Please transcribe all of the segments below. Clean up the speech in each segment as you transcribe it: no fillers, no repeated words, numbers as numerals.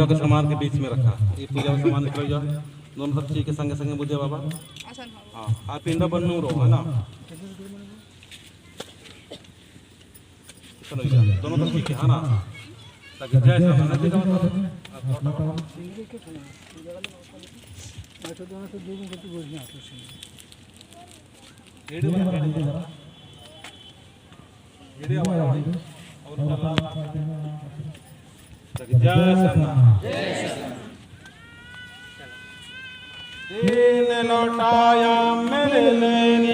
के सामान के बीच में रखा। ये पूजा का सामान निकल जाओ, दोनों हत्थी के संगे संगे बुझे बाबा। हाँ आप पिंडा बनू रहो है ना, दोनों तरफ ठीक है ना, ताकि जय सामान नहीं दिखा तीन लौटाया मेरे लेने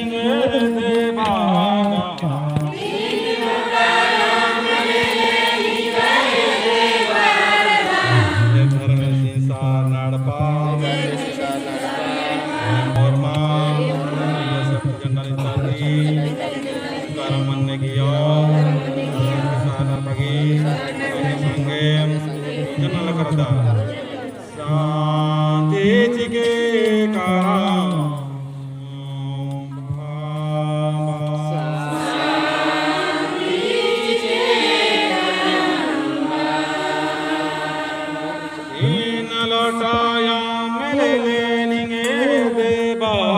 देवा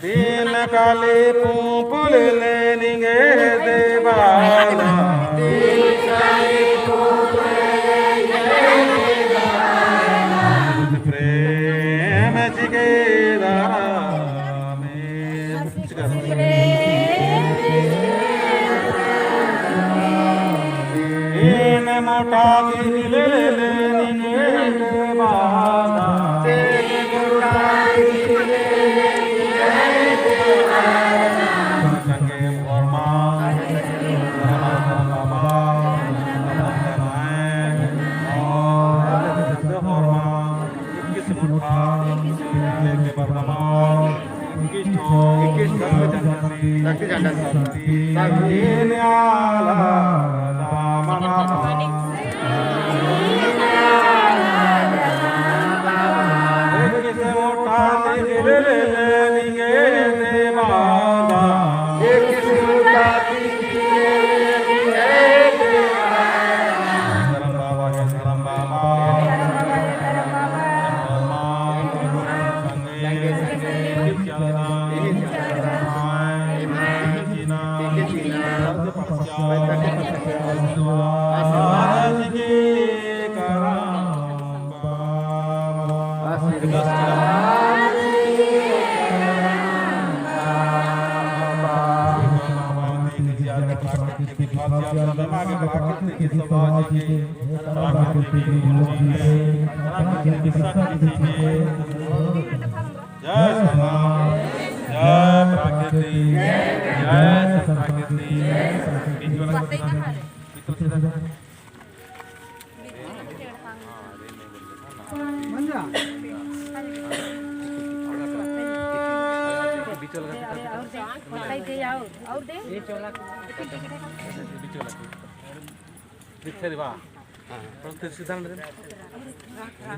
तीन काले पुल लेंगे देवाना प्रेम चिकेरा तीन मोटा दिल लेंगे देवाना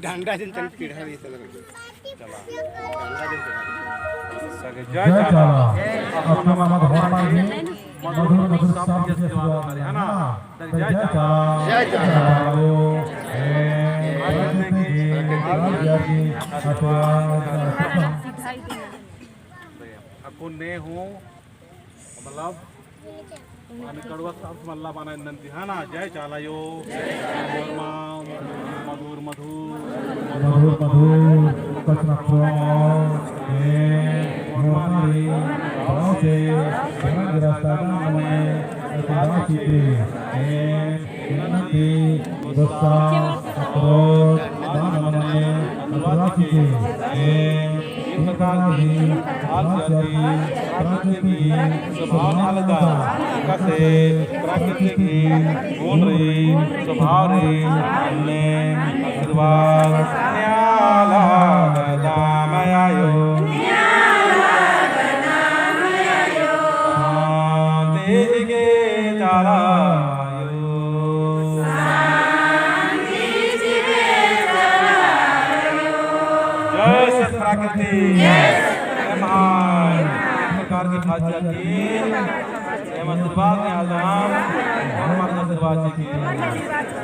डांडा दिन चल पीढ़ा भी चला चला डांडा दिन सगे जय चला अपना मामा भगवान जी मधुर सब जैसे सेवा करे है ना जय चला aku ne हूँ मतलब आणि कडवा साफ मल्ला बना नंदी हा ना जय चालायो मधुर मधुर मधुर मधुर पचनफ्रों मोहमारी से रंगरस्ताने इतिहासीते नंदी गुस्सा क्रोध दानवने अनुरागीते इंद्रादी आद्यादी प्रकृति स्वभाव अलगा कसे प्रकृति की गुण रे स्वभाव रे ने आशीर्वाद न्याला दामयायो तेज के चालायो जय सत प्रकृति महान प्रकार की भाषा की आशीर्वाद ने आलम और हमारे आशीर्वाद की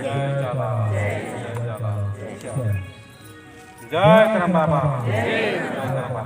जय चाला जय करम बाबा जय करम बाबा।